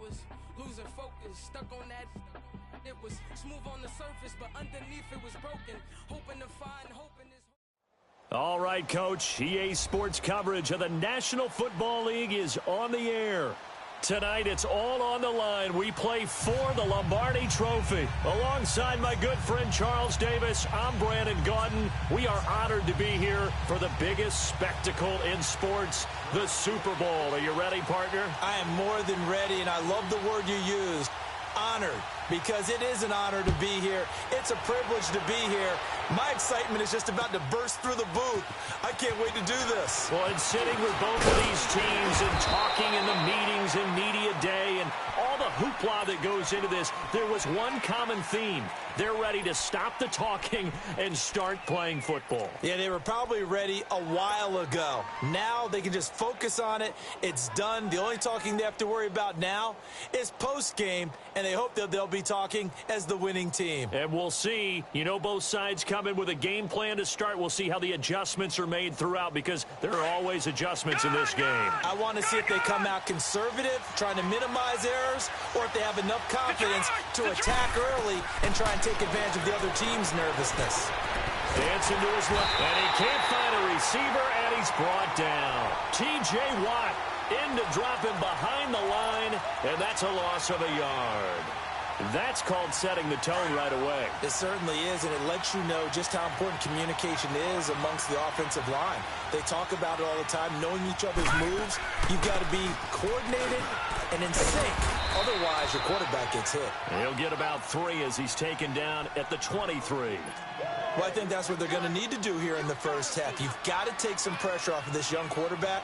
was losing focus, stuck on that. It was smooth on the surface, but underneath it was broken. Hoping to find hope in this. All right, Coach. EA Sports coverage of the National Football League is on the air. Tonight, it's all on the line. We play for the Lombardi Trophy. Alongside my good friend Charles Davis, I'm Brandon Gaudin. We are honored to be here for the biggest spectacle in sports, the Super Bowl. Are you ready, partner? I am more than ready, and I love the word you used, honored, because it is an honor to be here. It's a privilege to be here. My excitement is just about to burst through the booth. I can't wait to do this. Well, and sitting with both of these teams and talking in the meetings and media day and all the hoopla that goes into this, there was one common theme. They're ready to stop the talking and start playing football. Yeah, they were probably ready a while ago. Now they can just focus on it. It's done. The only talking they have to worry about now is post-game, and they hope that they'll be talking as the winning team. And we'll see. You know, both sides come in with a game plan to start. We'll see how the adjustments are made throughout, because there are always adjustments in this game. I want to see if they come out conservative, trying to minimize errors, or if they have enough confidence to attack early and try and take advantage of the other team's nervousness. Dancing to his left, and he can't find a receiver, and he's brought down. T.J. Watt in to drop him behind the line, and that's a loss of a yard. That's called setting the tone right away. It certainly is, and it lets you know just how important communication is amongst the offensive line. They talk about it all the time, knowing each other's moves. You've got to be coordinated and in sync. Otherwise, your quarterback gets hit. He'll get about 3 as he's taken down at the 23. Well, I think that's what they're going to need to do here in the first half. You've got to take some pressure off of this young quarterback,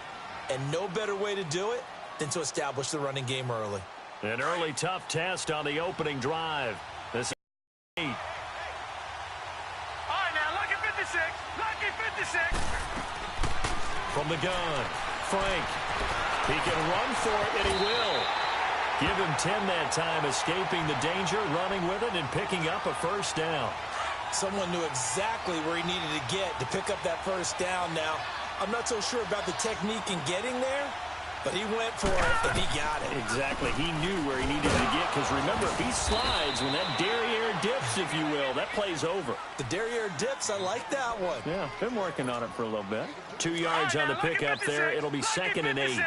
and no better way to do it than to establish the running game early. An early tough test on the opening drive. This is 8. All right, now, lucky 56. Lucky 56. From the gun, Frank. He can run for it, and he will. Give him 10 that time, escaping the danger, running with it, and picking up a first down. Someone knew exactly where he needed to get to pick up that first down. Now, I'm not so sure about the technique in getting there, but he went for it, and he got it. Exactly. He knew where he needed to get, because remember, if he slides, when that derriere dips, if you will, that play's over. The derriere dips, I like that one. Yeah, been working on it for a little bit. 2 yards on the pickup there. It'll be 2nd and 8.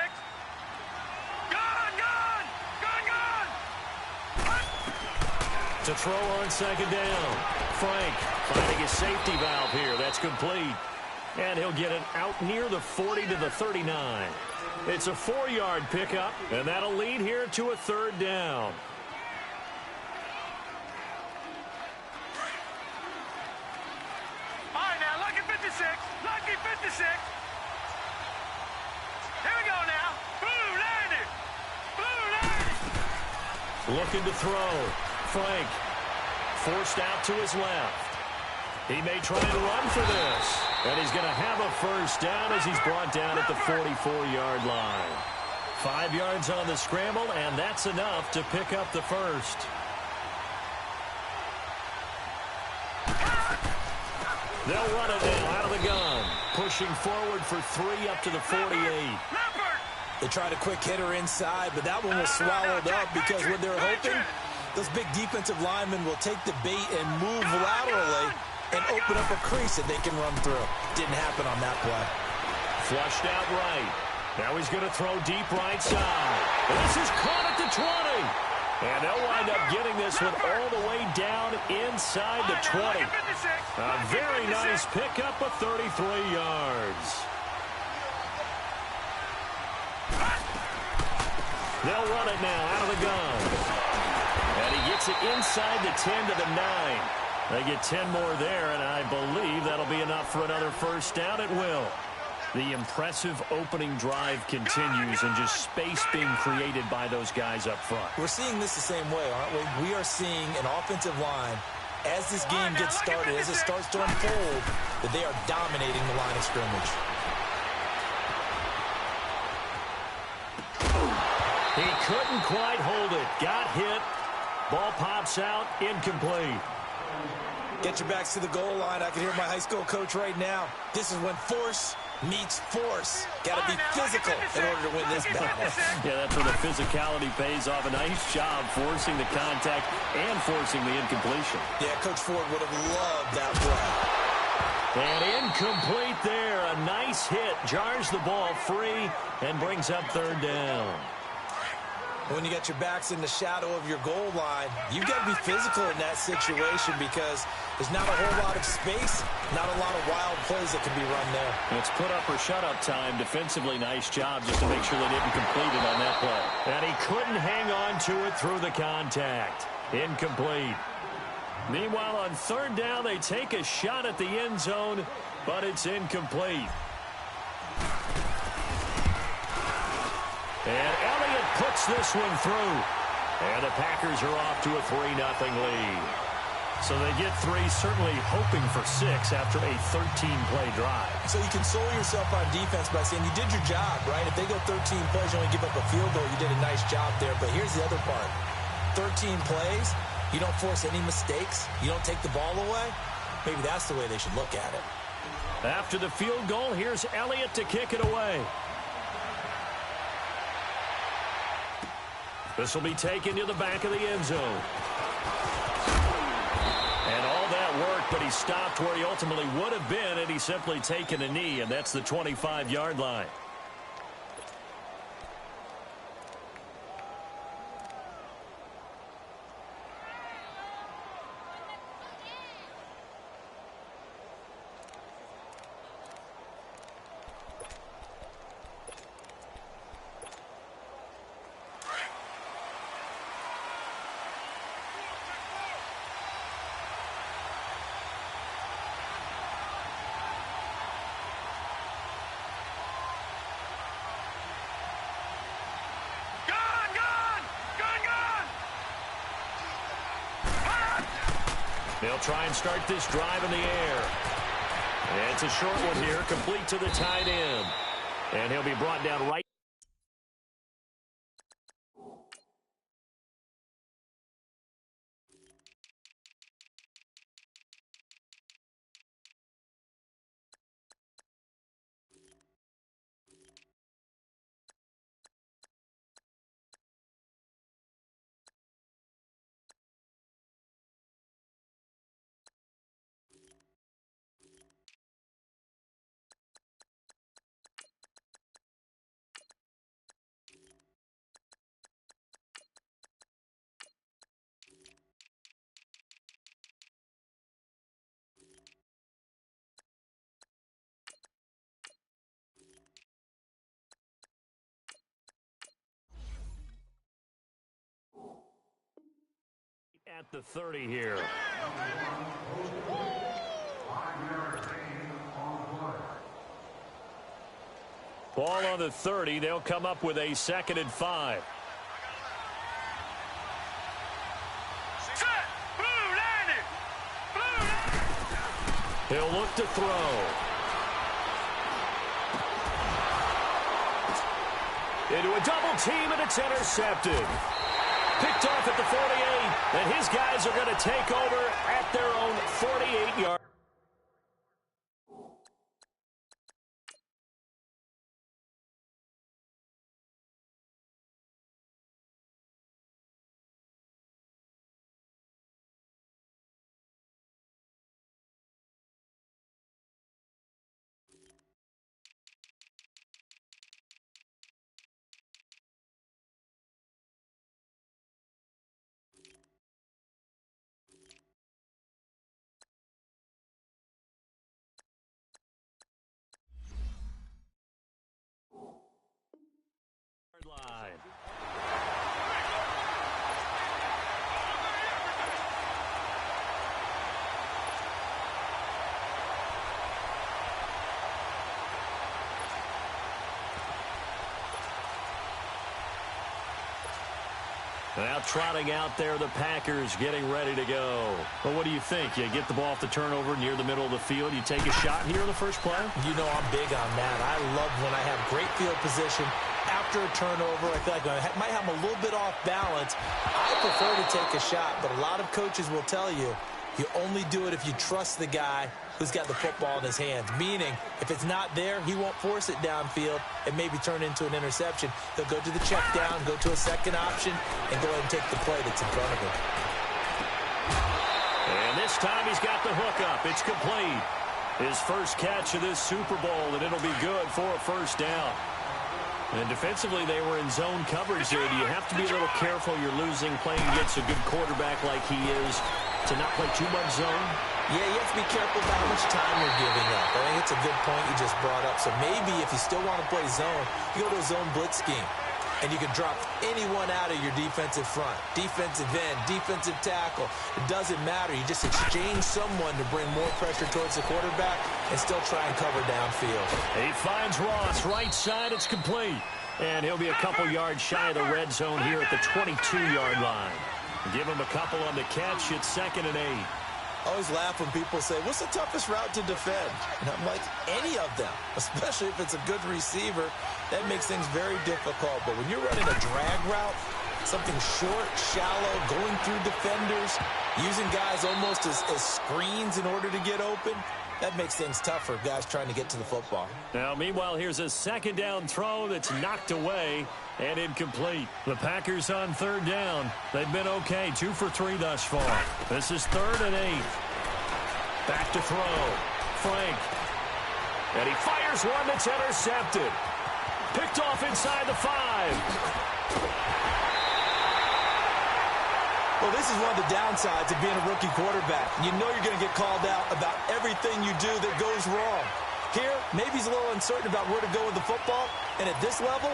To throw on 2nd down. Frank finding a safety valve here. That's complete. And he'll get it out near the 40 to the 39. It's a 4-yard pickup, and that'll lead here to a 3rd down. All right, now, lucky 56. Lucky 56. Here we go now. Blue landed. Blue landed. Looking to throw. Frank forced out to his left. He may try and run for this. And he's going to have a first down as he's brought down at the 44-yard line. 5 yards on the scramble, and that's enough to pick up the first. They'll run it now out of the gun. Pushing forward for 3 up to the 48. They tried a quick hitter inside, but that one was swallowed up because what they're hoping, those big defensive linemen will take the bait and move laterally and open up a crease that they can run through. Didn't happen on that play. Flushed out right. Now he's going to throw deep right side. This is caught at the 20. And they'll wind up getting this one all the way down inside the 20. A very nice pickup of 33 yards. They'll run it now out of the gun. And he gets it inside the 10 to the 9. They get 10 more there, and I believe that'll be enough for another first down. It will. The impressive opening drive continues, and just space being created by those guys up front. We're seeing this the same way, aren't we? We are seeing an offensive line, as this game gets started, as it starts to unfold, that they are dominating the line of scrimmage. He couldn't quite hold it. Got hit. Ball pops out. Incomplete. Get your backs to the goal line. I can hear my high school coach right now. This is when force meets force. Got to be physical in order to win this battle. Yeah, that's where the physicality pays off. A nice job forcing the contact and forcing the incompletion. Yeah, Coach Ford would have loved that play. And incomplete there. A nice hit. Jars the ball free and brings up third down. When you got your backs in the shadow of your goal line, you've got to be physical in that situation because there's not a whole lot of space, not a lot of wild plays that can be run there. It's put up or shut up time. Defensively, nice job just to make sure they didn't complete it on that play. And he couldn't hang on to it through the contact. Incomplete. Meanwhile, on third down, they take a shot at the end zone, but it's incomplete. And Elliott puts this one through. And the Packers are off to a 3-0 lead. So they get 3, certainly hoping for 6 after a 13-play drive. So you console yourself on defense by saying you did your job, right? If they go 13 plays, you only give up a field goal, you did a nice job there. But here's the other part. 13 plays, you don't force any mistakes, you don't take the ball away. Maybe that's the way they should look at it. After the field goal, here's Elliott to kick it away. This will be taken to the back of the end zone. And all that work, but he stopped where he ultimately would have been, and he's simply taken a knee, and that's the 25-yard line. They'll try and start this drive in the air. And it's a short one here, complete to the tight end. And he'll be brought down right. At the 30 here. Ball on the 30. They'll come up with a 2nd and 5. He'll look to throw. Into a double team, and it's intercepted. Picked off at the 48, and his guys are going to take over at their own 48-yard. Line. Now trotting out there, the Packers getting ready to go. Well, what do you think? You get the ball off the turnover near the middle of the field. You take a shot here in the first play? You know I'm big on that. I love when I have great field position. After a turnover, I feel like I might have a little bit off balance. I prefer to take a shot, but a lot of coaches will tell you, You only do it if you trust the guy who's got the football in his hands, meaning if it's not there, he won't force it downfield and maybe turn into an interception. He'll go to the check down, go to a second option, and go ahead and take the play that's in front of him. And this time he's got the hook up. It's complete. His first catch of this Super Bowl, and it'll be good for a first down. And defensively, they were in zone coverage there. Do you have to be a little careful? You're losing, playing against a good quarterback like he is, to not play too much zone? Yeah, you have to be careful about how much time you're giving up. I think it's a good point you just brought up. So maybe if you still want to play zone, you go to a zone blitz scheme. And you can drop anyone out of your defensive front, defensive end, defensive tackle. It doesn't matter. You just exchange someone to bring more pressure towards the quarterback and still try and cover downfield. He finds Ross, right side, it's complete. And he'll be a couple yards shy of the red zone here at the 22-yard line. Give him a couple on the catch. It's 2nd and 8. I always laugh when people say, what's the toughest route to defend? And I'm like, any of them, especially if it's a good receiver. That makes things very difficult. But when you're running a drag route, something short, shallow, going through defenders, using guys almost as screens in order to get open, that makes things tough for guys trying to get to the football. Now, meanwhile, here's a second down throw that's knocked away and incomplete. The Packers on 3rd down. They've been okay, 2 for 3 thus far. This is 3rd and 8. Back to throw. Frank. And he fires one that's intercepted. Picked off inside the 5. Well, this is one of the downsides of being a rookie quarterback. You know you're going to get called out about everything you do that goes wrong. Here, maybe he's a little uncertain about where to go with the football, and at this level,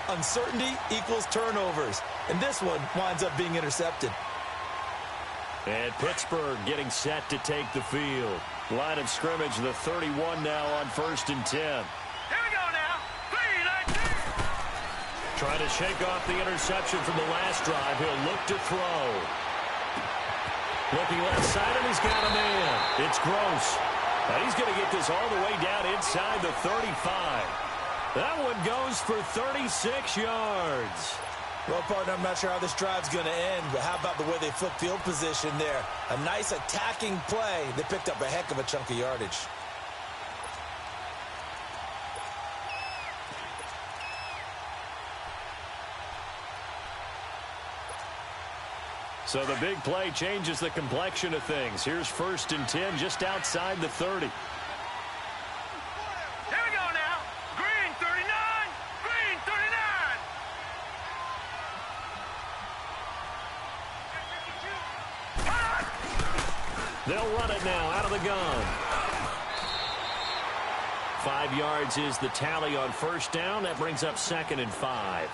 uncertainty equals turnovers. And this one winds up being intercepted. And Pittsburgh getting set to take the field. Line of scrimmage, the 31 now on 1st and 10. Here we go now. 3, 19. Trying to shake off the interception from the last drive. He'll look to throw. Looking left side, and he's got a man. It's Gross. Now he's going to get this all the way down inside the 35. That one goes for 36 yards. Well, partner, I'm not sure how this drive's going to end, but how about the way they flip field position there? A nice attacking play. They picked up a heck of a chunk of yardage. So the big play changes the complexion of things. Here's 1st and 10 just outside the 30. Here we go now. Green 39. Green 39. They'll run it now out of the gun. 5 yards is the tally on 1st down. That brings up 2nd and 5.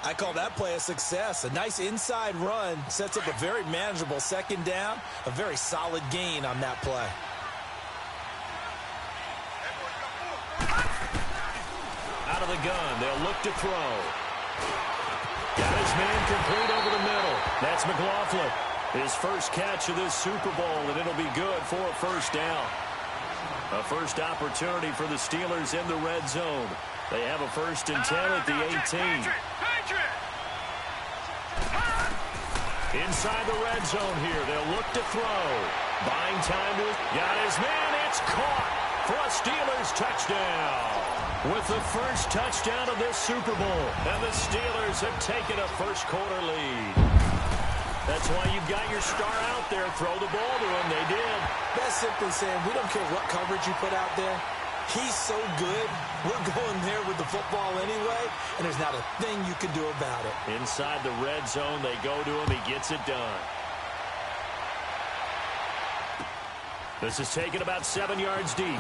I call that play a success. A nice inside run sets up a very manageable 2nd down. A very solid gain on that play. Out of the gun, they'll look to throw. Got his man complete over the middle. That's McLaughlin. His first catch of this Super Bowl, and it'll be good for a 1st down. A first opportunity for the Steelers in the red zone. They have a 1st and 10 at the 18. Inside the red zone here. They'll look to throw. Buying time to... Got his man. It's caught for a Steelers touchdown. With the first touchdown of this Super Bowl. And the Steelers have taken a first-quarter lead. That's why you've got your star out there. Throw the ball to him. They did. That's simply saying we don't care what coverage you put out there. He's so good, we're going there with the football anyway, and there's not a thing you can do about it. Inside the red zone, they go to him. He gets it done. This is taken about 7 yards deep. And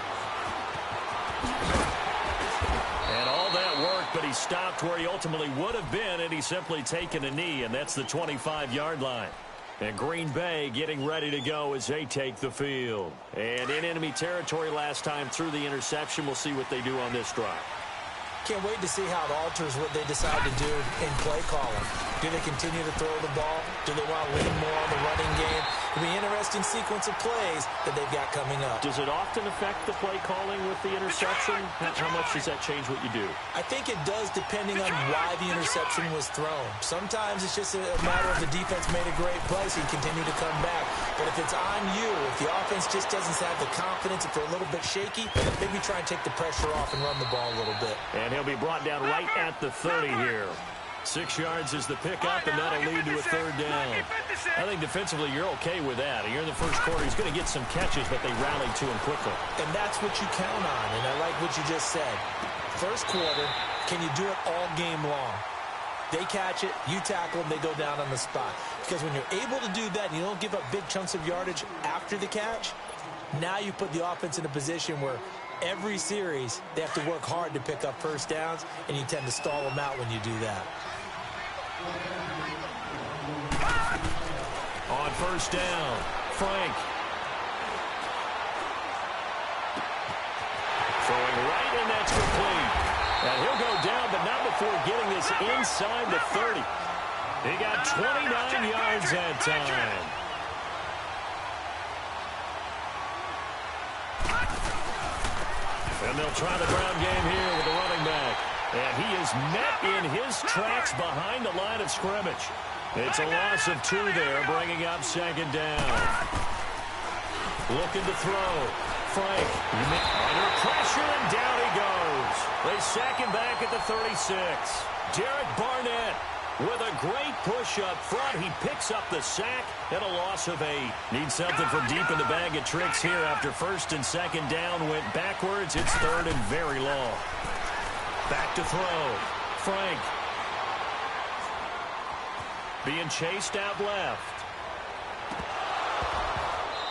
all that work, but he stopped where he ultimately would have been, and he's simply taken a knee, and that's the 25-yard line. And Green Bay getting ready to go as they take the field. And in enemy territory last time through the interception. We'll see what they do on this drive. Can't wait to see how it alters what they decide to do in play calling. Do they continue to throw the ball? Do they want to lean more on the running game? It'll be an interesting sequence of plays that they've got coming up. Does it often affect the play calling with the interception? How much does that change what you do? I think it does depending on why the interception was thrown. Sometimes it's just a matter of the defense made a great play, so you continue to come back. But if it's on you, if the offense just doesn't have the confidence, if they're a little bit shaky, maybe try and take the pressure off and run the ball a little bit. And he'll be brought down right at the 30 here. 6 yards is the pickup, and that'll lead to a third down. I think defensively you're okay with that. Here in the first quarter, he's going to get some catches, but they rallied to him quickly. And that's what you count on, and I like what you just said. First quarter, can you do it all game long? They catch it, you tackle them, they go down on the spot. Because when you're able to do that and you don't give up big chunks of yardage after the catch, now you put the offense in a position where every series they have to work hard to pick up first downs, and you tend to stall them out when you do that. On first down, Frank. Throwing right, and that's complete. And he'll go down, but not before getting this inside the 30. He got 29 yards that time. And they'll try the ground game here with the running back. And he is met in his tracks behind the line of scrimmage. It's a loss of 2 there, bringing up second down. Looking to throw. Frank under pressure, and down he goes. They sack him back at the 36. Derek Barnett with a great push up front. He picks up the sack and a loss of 8. Needs something from deep in the bag of tricks here after first and second down went backwards. It's third and very long. Back to throw. Frank. Being chased out left.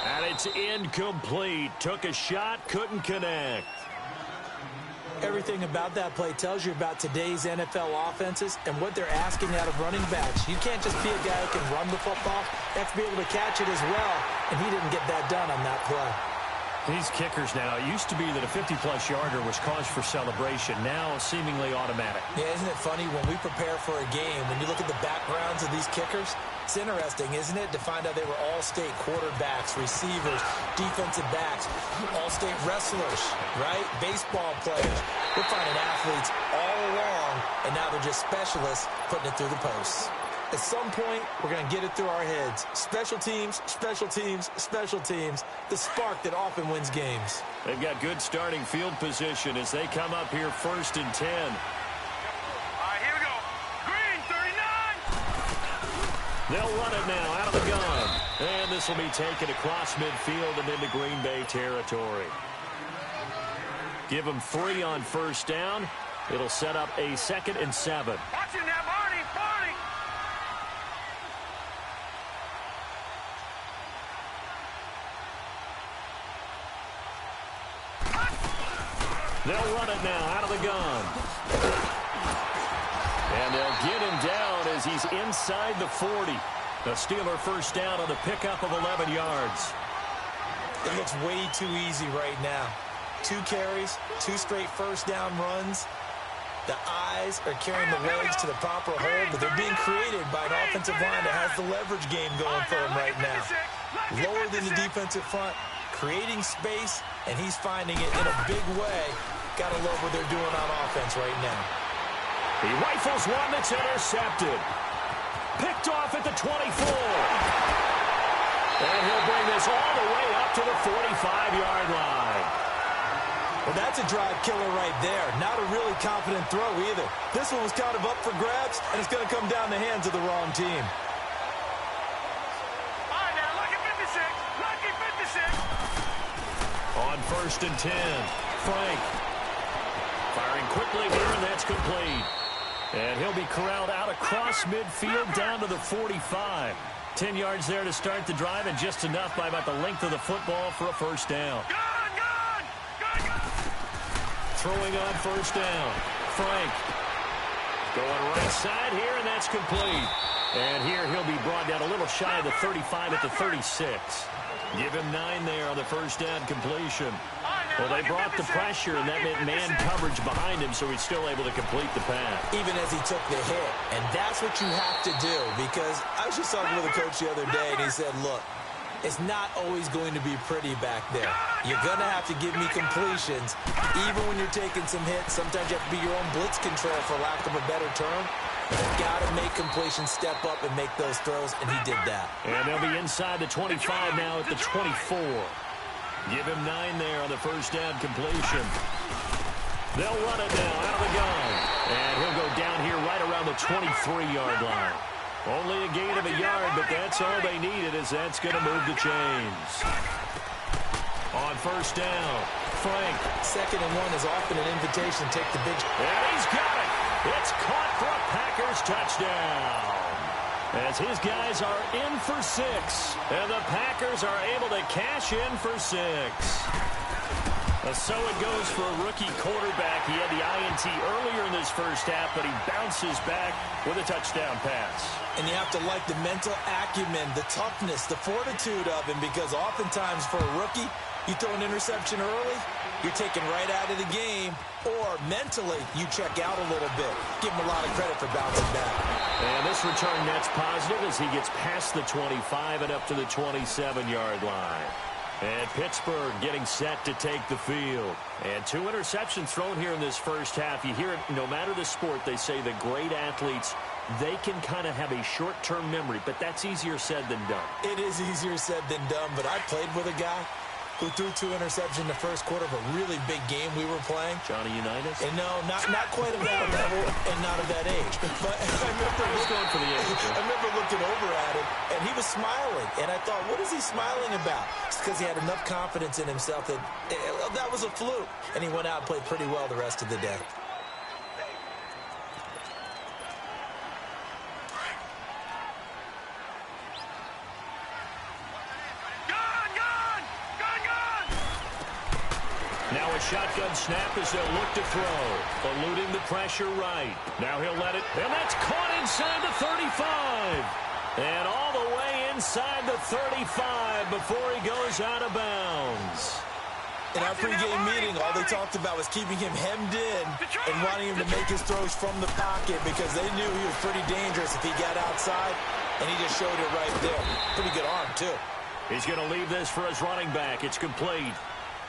And it's incomplete. Took a shot, couldn't connect. Everything about that play tells you about today's NFL offenses and what they're asking out of running backs. You can't just be a guy who can run the football. You have to be able to catch it as well, and he didn't get that done on that play. These kickers now, it used to be that a 50-plus yarder was cause for celebration. Now, seemingly automatic. Yeah, isn't it funny when we prepare for a game, when you look at the backgrounds of these kickers, it's interesting, isn't it, to find out they were all-state quarterbacks, receivers, defensive backs, all-state wrestlers, right? Baseball players. We're finding athletes all along, and now they're just specialists putting it through the posts. At some point, we're going to get it through our heads. Special teams, special teams, special teams. The spark that often wins games. They've got good starting field position as they come up here first and 10. All right, here we go. Green, 39. They'll run it now out of the gun. And this will be taken across midfield and into Green Bay territory. Give them 3 on first down. It'll set up a 2nd and 7. Watch it now, Barney, Barney. They'll run it now out of the gun. And they'll get him down as he's inside the 40. The Steeler first down on a pickup of 11 yards. It looks way too easy right now. 2 carries, 2 straight first down runs. The eyes are carrying the legs to the proper hold, but they're being created by an offensive line that has the leverage game going for them right now. Lower than the defensive front, creating space, and he's finding it in a big way. Gotta love what they're doing on offense right now. He rifles one that's intercepted. Picked off at the 24. And he'll bring this all the way up to the 45-yard line. Well, that's a drive killer right there. Not a really confident throw either. This one was kind of up for grabs, and it's going to come down the hands of the wrong team. All right, now, lucky 56. Lucky 56. On first and 10, Frank. Firing quickly here, and that's complete. And he'll be corralled out across midfield down to the 45. 10 yards there to start the drive, and just enough by about the length of the football for a first down. Throwing on first down. Frank. Going right side here, and that's complete. And here he'll be brought down a little shy of the 35 at the 36. Give him 9 there on the first down completion. Well, they brought the pressure, and that meant man coverage behind him, so he's still able to complete the pass. Even as he took the hit. And that's what you have to do, because I was just talking with a coach the other day, and he said, look, it's not always going to be pretty back there. You're going to have to give me completions. Even when you're taking some hits, sometimes you have to be your own blitz control, for lack of a better term. Got to make completion, step up, and make those throws, and he did that. And they'll be inside the 25 now at the 24. Give him 9 there on the first down completion. They'll run it now out of the gun. And he'll go down here right around the 23-yard line. Only a gain of a yard, but that's all they needed, as that's going to move the chains. On first down, Frank. 2nd and 1 is often an invitation to take the big... And he's got it. It's caught for a Packers touchdown. As his guys are in for 6. And the Packers are able to cash in for 6. So it goes for a rookie quarterback. He had the INT earlier in this first half, but he bounces back with a touchdown pass. And you have to like the mental acumen, the toughness, the fortitude of him, because oftentimes for a rookie, you throw an interception early, you're taken right out of the game, or mentally you check out a little bit. Give him a lot of credit for bouncing back. And this return net's positive as he gets past the 25 and up to the 27-yard line. And Pittsburgh getting set to take the field. And 2 interceptions thrown here in this first half. You hear it, no matter the sport, they say the great athletes, they can kind of have a short-term memory, but that's easier said than done. It is easier said than done, but I played with a guy who threw 2 interceptions in the first quarter of a really big game we were playing. Johnny Unitas? And no, not quite of that level and not of that age. But I remember looking over at him, and he was smiling. And I thought, what is he smiling about? It's because he had enough confidence in himself that that was a fluke. And he went out and played pretty well the rest of the day. Now a shotgun snap as they'll look to throw. Eluding the pressure right. Now he'll let it. And that's caught inside the 35. And all the way inside the 35 before he goes out of bounds. In our pregame meeting, all they talked about was keeping him hemmed in and wanting him to make his throws from the pocket because they knew he was pretty dangerous if he got outside, and he just showed it right there. Pretty good arm, too. He's going to leave this for his running back. It's complete.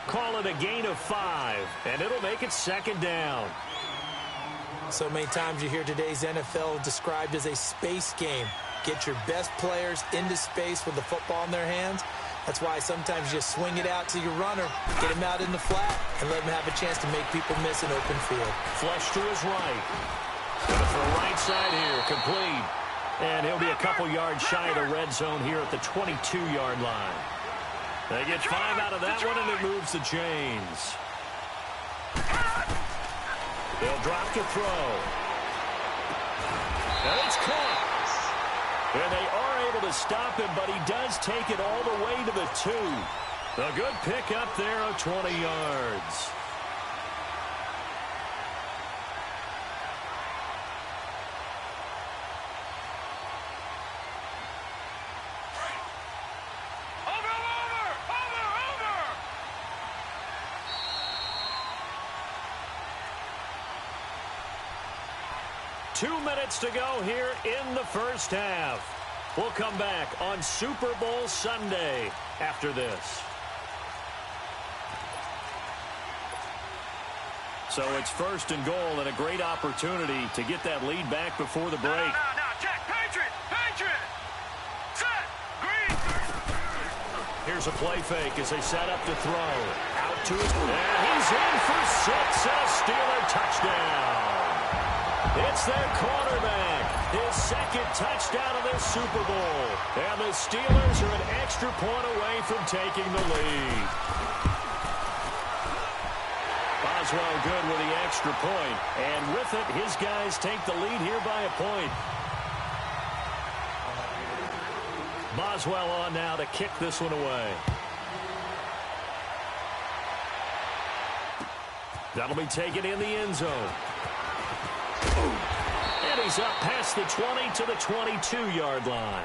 Call it a gain of 5, and it'll make it 2nd down. So many times you hear today's NFL described as a space game. Get your best players into space with the football in their hands. That's why sometimes you just swing it out to your runner, get him out in the flat, and let him have a chance to make people miss an open field. Flush to his right. Going for a right side here, complete. And he'll be a couple yards shy of the red zone here at the 22-yard line. They get 5 out of that one, and it moves the chains. They'll drop to throw. And it's caught. And they are able to stop him, but he does take it all the way to the 2. A good pick up there of 20 yards. Two minutes to go here in the first half. We'll come back on Super Bowl Sunday after this. So it's 1st and goal and a great opportunity to get that lead back before the break. No, check. Patriot. Set. Green. Here's a play fake as they set up to throw. Out to his... And he's in for 6 and a Steeler touchdown. It's their quarterback, his 2nd touchdown of this Super Bowl. And the Steelers are an extra point away from taking the lead. Boswell good with the extra point. And with it, his guys take the lead here by a point. Boswell on now to kick this one away. That'll be taken in the end zone. And he's up past the 20 to the 22-yard line.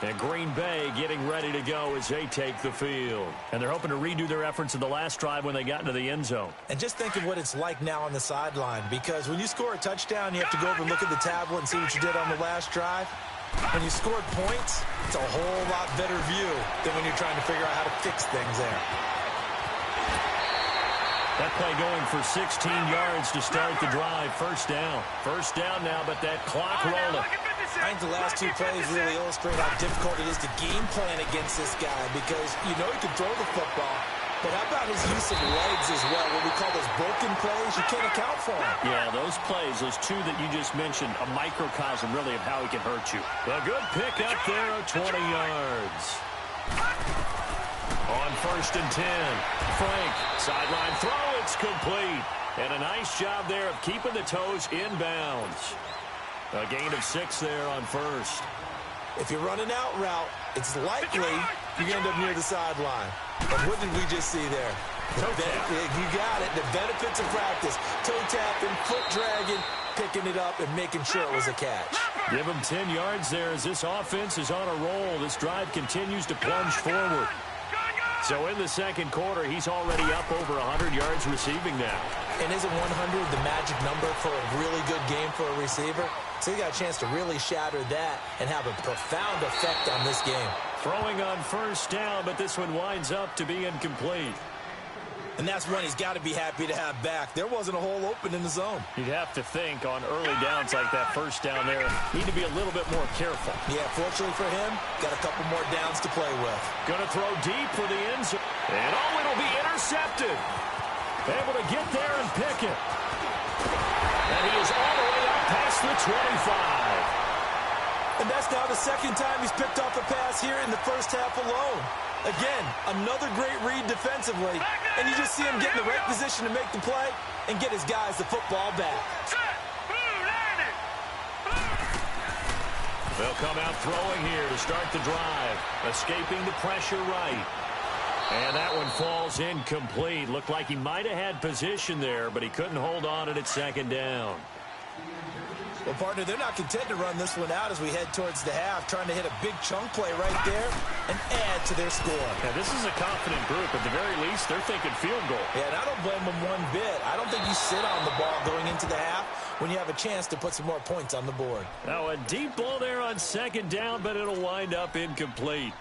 And Green Bay getting ready to go as they take the field. And they're hoping to redo their efforts in the last drive when they got into the end zone. And just think of what it's like now on the sideline, because when you score a touchdown, you have to go over and look at the tablet and see what you did on the last drive. When you scored points, it's a whole lot better view than when you're trying to figure out how to fix things there. That play going for 16 yards to start the drive. First down. First down now, but that clock rolling. I think the last two plays really illustrate how difficult it is to game plan against this guy because you know he can throw the football, but how about his use of legs as well? What we call those broken plays, you can't account for them. Yeah, those plays, those two that you just mentioned, a microcosm really of how he can hurt you. A good pick up there of 20 yards. On 1st and 10, Frank, sideline throw, it's complete. And a nice job there of keeping the toes inbounds. A gain of 6 there on first. If you're running out route, it's likely you end up near the sideline. But what did we just see there? Toe tap. You got it. The benefits of practice. Toe tapping, foot dragging, picking it up, and making sure it was a catch. Give him 10 yards there as this offense is on a roll. This drive continues to plunge forward. So in the second quarter, he's already up over 100 yards receiving now. And isn't 100 the magic number for a really good game for a receiver? So he got a chance to really shatter that and have a profound effect on this game. Throwing on first down, but this one winds up to be incomplete. And that's one he's got to be happy to have back. There wasn't a hole open in the zone. You'd have to think on early downs like that first down there, need to be a little bit more careful. Yeah, fortunately for him, got a couple more downs to play with. Going to throw deep for the end zone. And it'll be intercepted. Able to get there and pick it. And he is all the way up past the 25. And that's now the second time he's picked off a pass here in the first half alone. Again, another great read defensively, and you just see him get in the right position to make the play and get his guys the football back. They'll come out throwing here to start the drive, escaping the pressure right. And that one falls incomplete. Looked like he might have had position there, but he couldn't hold on at second down. Well, partner, they're not content to run this one out as we head towards the half, trying to hit a big chunk play right there and add to their score. Yeah, this is a confident group. At the very least, they're thinking field goal. Yeah, and I don't blame them one bit. I don't think you sit on the ball going into the half when you have a chance to put some more points on the board. Now, a deep ball there on second down, but it'll wind up incomplete.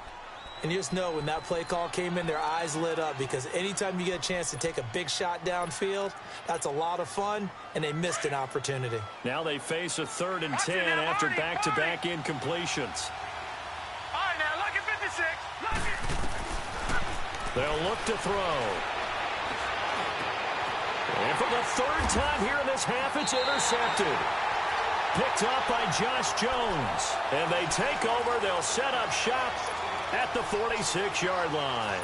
And you just know when that play call came in, their eyes lit up because anytime you get a chance to take a big shot downfield, that's a lot of fun, and they missed an opportunity. Now they face a 3rd and 10 after back-to-back incompletions. All right, now, look at 56. Look it. They'll look to throw. And for the 3rd time here in this half, it's intercepted. Picked up by Josh Jones. And they take over. They'll set up shop at the 46-yard line.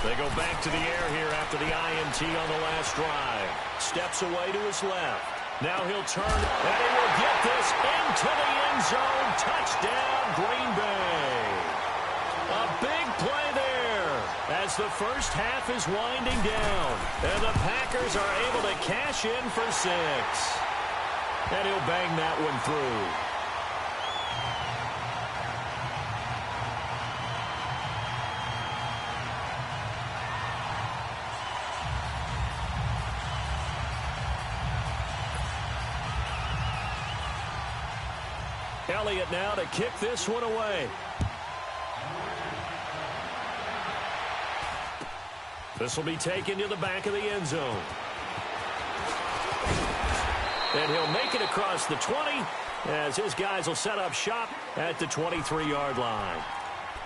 They go back to the air here after the INT on the last drive. Steps away to his left. Now he'll turn, and he will get this into the end zone. Touchdown, Green Bay. A big play there as the first half is winding down. And the Packers are able to cash in for 6. And he'll bang that one through. Elliott now to kick this one away. This will be taken to the back of the end zone. And he'll make it across the 20 as his guys will set up shop at the 23-yard line.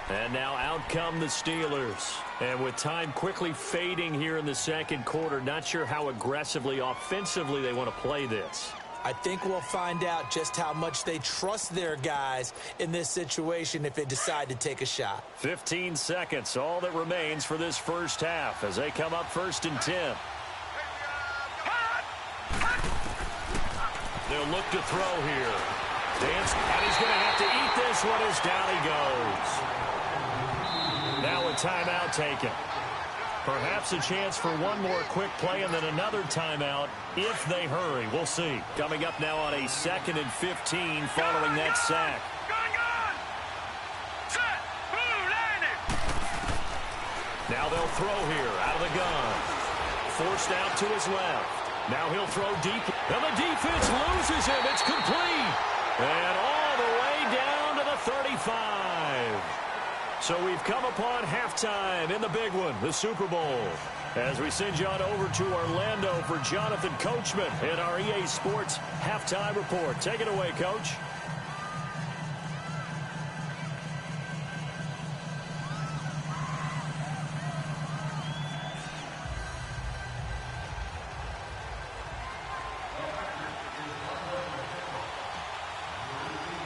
And now out come the Steelers. And with time quickly fading here in the second quarter, not sure how aggressively, offensively they want to play this. I think we'll find out just how much they trust their guys in this situation if they decide to take a shot. 15 seconds, all that remains for this first half as they come up 1st and 10. They'll look to throw here. Dance, and he's going to have to eat this one as down he goes. Now a timeout taken. Perhaps a chance for one more quick play and then another timeout if they hurry. We'll see. Coming up now on a 2nd and 15 following that sack. Now they'll throw here out of the gun. Forced out to his left. Now he'll throw deep. And the defense loses him. It's complete. And all the way down to the 35. So we've come upon halftime in the big one, the Super Bowl. As we send you on over to Orlando for Jonathan Coachman in our EA Sports Halftime Report. Take it away, Coach.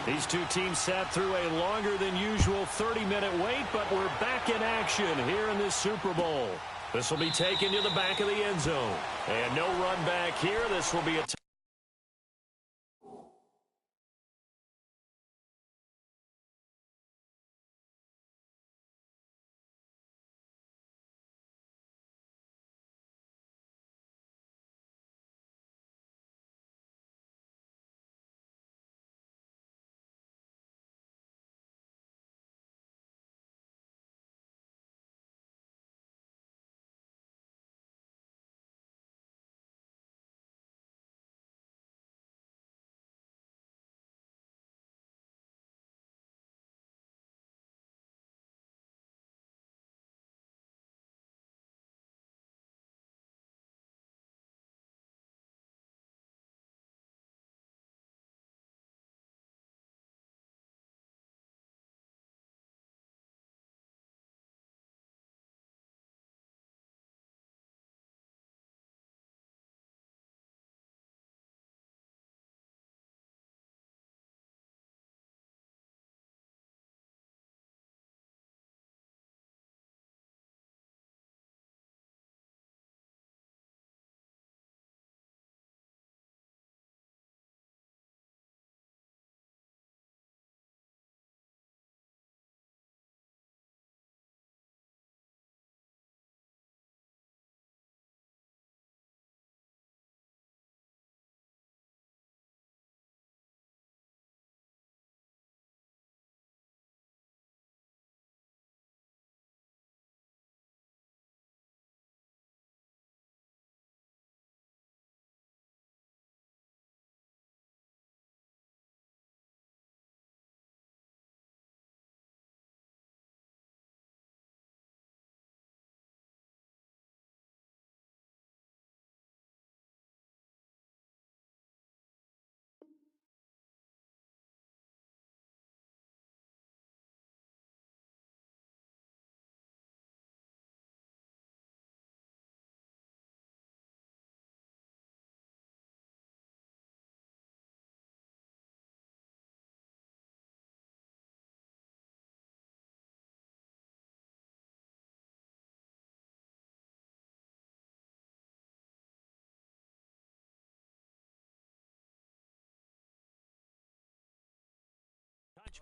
These two teams sat through a longer than usual 30-minute wait, but we're back in action here in this Super Bowl. This will be taken to the back of the end zone. And no run back here. This will be a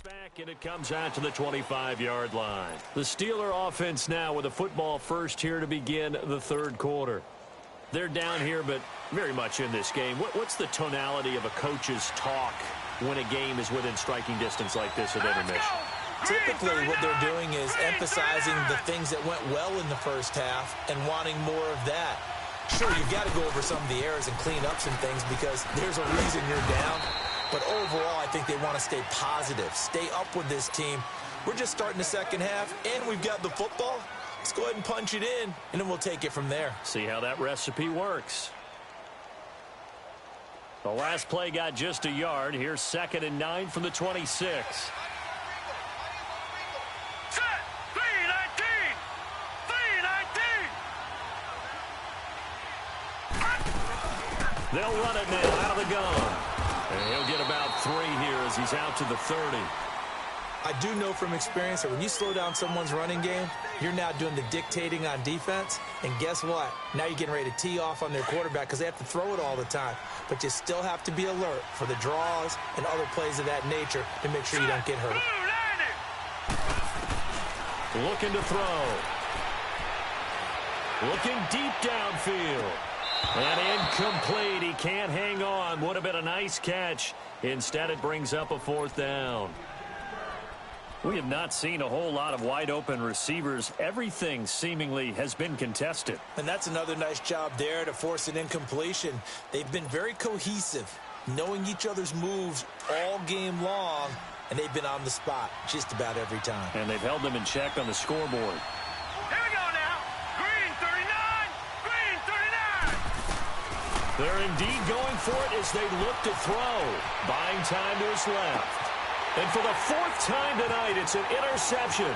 touchback, and it comes out to the 25-yard line. The Steeler offense now with a football first here to begin the third quarter. They're down here, but very much in this game. What's the tonality of a coach's talk when a game is within striking distance like this at intermission? Typically, what they're doing is emphasizing the things that went well in the first half and wanting more of that. Sure, you've got to go over some of the errors and clean up some things because there's a reason you're down. But overall, I think they want to stay positive, stay up with this team. We're just starting the second half, and we've got the football. Let's go ahead and punch it in, and then we'll take it from there. See how that recipe works. The last play got just a yard. Here's 2nd and 9 from the 26. They'll run it now out of the gun. And he'll get about 3 here as he's out to the 30. I do know from experience that when you slow down someone's running game, you're now doing the dictating on defense. And guess what? Now you're getting ready to tee off on their quarterback because they have to throw it all the time. But you still have to be alert for the draws and other plays of that nature to make sure you don't get hurt. Looking to throw. Looking deep downfield. And incomplete. He can't hang on. Would have been a nice catch. Instead, it brings up a 4th down. We have not seen a whole lot of wide-open receivers. Everything seemingly has been contested. And that's another nice job there to force an incompletion. They've been very cohesive, knowing each other's moves all game long, and they've been on the spot just about every time. And they've held them in check on the scoreboard. Here we go now. Green 39. Green 39. They're indeed going for it as they look to throw. Buying time to his left. And for the fourth time tonight, it's an interception.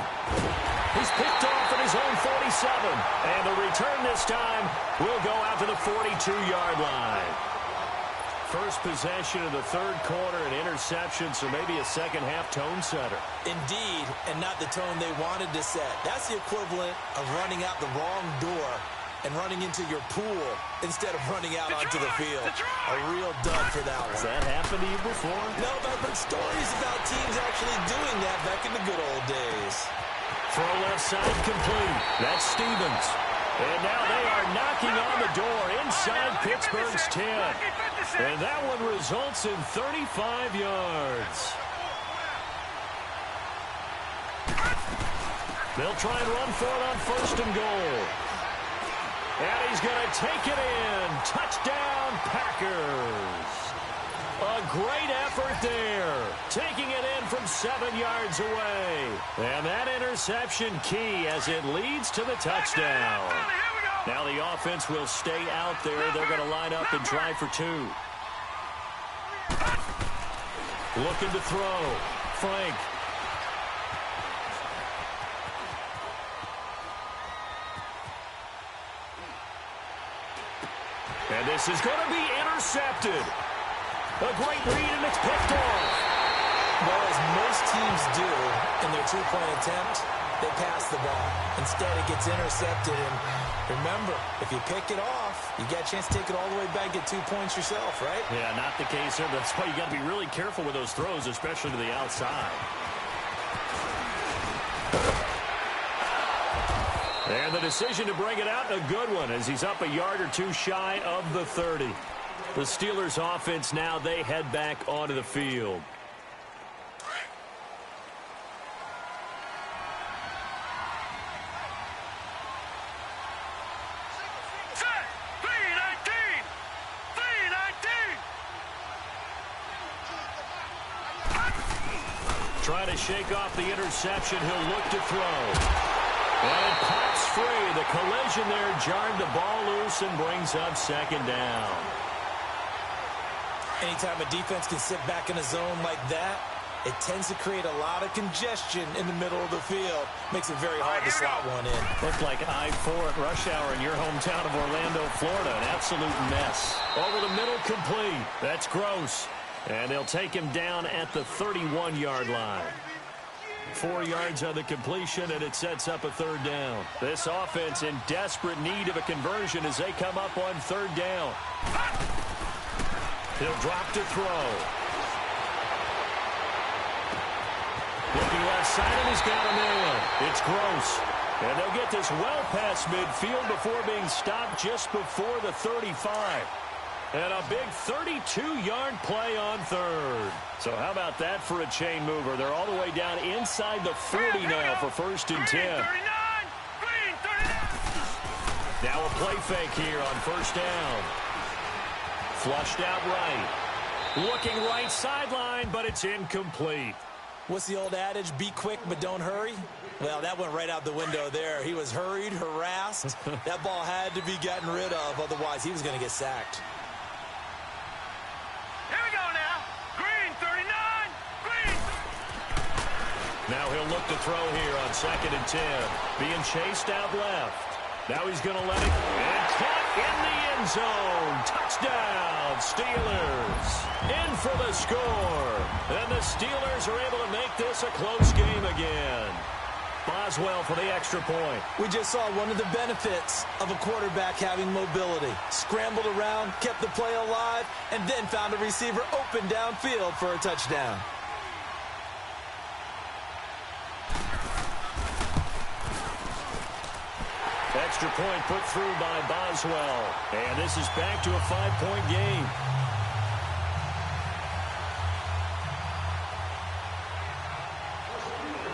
He's picked off at his own 47. And the return this time will go out to the 42-yard line. First possession of the third quarter, an interception, so maybe a second-half tone setter. Indeed, and not the tone they wanted to set. That's the equivalent of running out the wrong door and running into your pool instead of running out onto the field. A real dud for that one. Has that happened to you before? No, but I've heard stories about teams actually doing that back in the good old days. Throw left side complete. That's Stevens. And now they are knocking on the door inside Pittsburgh's 10. And that one results in 35 yards. They'll try and run for it on first and goal. And he's going to take it in. Touchdown, Packers. A great effort there. Taking it in from 7 yards away. And that interception key as it leads to the touchdown. Now the offense will stay out there. They're going to line up and try for two. Looking to throw. Frank. And this is going to be intercepted. A great read, and it's picked off. Well, as most teams do in their two-point attempt, they pass the ball. Instead, it gets intercepted. And remember, if you pick it off, you got a chance to take it all the way back, get 2 points yourself, right? Yeah, not the case here. That's why you got to be really careful with those throws, especially to the outside. And the decision to bring it out, a good one, as he's up a yard or two shy of the 30. The Steelers' offense now, they head back onto the field. Set. 319. 319. Trying to shake off the interception. He'll look to throw. And it pops free. The collision there jarred the ball loose and brings up second down. Anytime a defense can sit back in a zone like that, it tends to create a lot of congestion in the middle of the field. Makes it very hard to slot one in. Looked like I-4 at rush hour in your hometown of Orlando, Florida. An absolute mess. Over the middle, complete. That's Gross. And they'll take him down at the 31-yard line. 4 yards on the completion, and it sets up a third down. This offense in desperate need of a conversion as they come up on third down. He'll drop to throw. Looking left side, and he's got a man. It's Gross. And they'll get this well past midfield before being stopped just before the 35. And a big 32-yard play on third. So how about that for a chain mover? They're all the way down inside the 40 now for first and 10. Now a play fake here on first down. Flushed out right. Looking right sideline, but it's incomplete. What's the old adage? Be quick, but don't hurry? Well, that went right out the window there. He was hurried, harassed. That ball had to be gotten rid of, otherwise he was going to get sacked. Here we go now. Green 39. Green. Now he'll look to throw here on second and 10. Being chased out left. Now he's going to let it. And caught in the end zone. Touchdown, Steelers. In for the score. And the Steelers are able to make this a close game again. Boswell for the extra point. We just saw one of the benefits of a quarterback having mobility. Scrambled around, kept the play alive, and then found a receiver open downfield for a touchdown. Extra point put through by Boswell. And this is back to a 5-point game.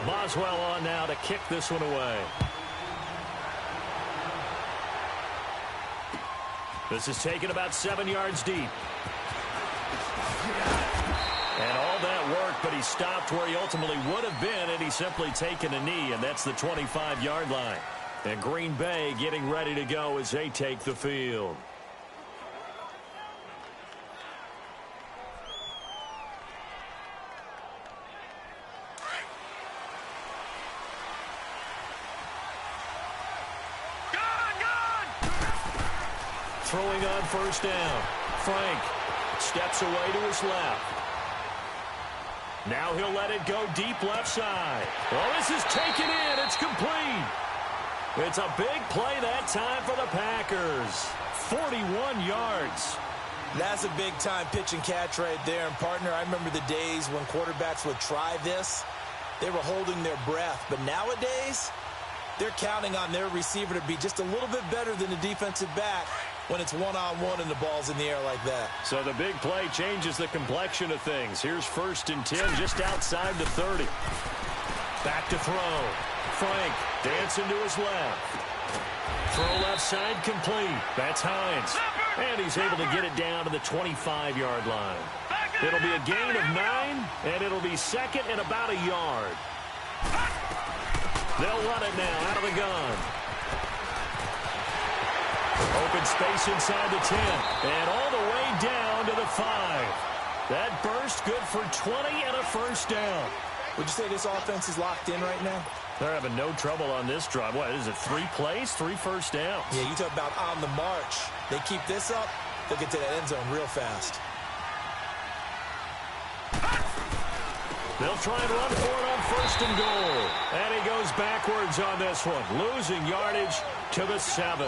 Boswell on now to kick this one away. This is taken about 7 yards deep. And all that work, but he stopped where he ultimately would have been, and he's simply taken a knee, and that's the 25-yard line. And Green Bay getting ready to go as they take the field. Throwing on first down. Frank steps away to his left. Now he'll let it go deep left side. Well, this is taken in. It's complete. It's a big play that time for the Packers. 41 yards. That's a big-time pitch and catch right there. And, partner, I remember the days when quarterbacks would try this. They were holding their breath. But nowadays, they're counting on their receiver to be just a little bit better than the defensive back when it's one-on-one and the ball's in the air like that. So the big play changes the complexion of things. Here's 1st and 10 just outside the 30. Back to throw. Frank dancing to his left. Throw left side complete. That's Hines. And he's able to get it down to the 25-yard line. It'll be a gain of 9, and it'll be second and about a yard. They'll run it now out of the gun. Open space inside the 10. And all the way down to the 5. That burst good for 20 and a first down. Would you say this offense is locked in right now? They're having no trouble on this drive. What is it, 3 plays, 3 first downs? Yeah, you talk about on the march. They keep this up, they'll get to that end zone real fast. They'll try and run for it on 1st and goal. And he goes backwards on this one, losing yardage to the 7.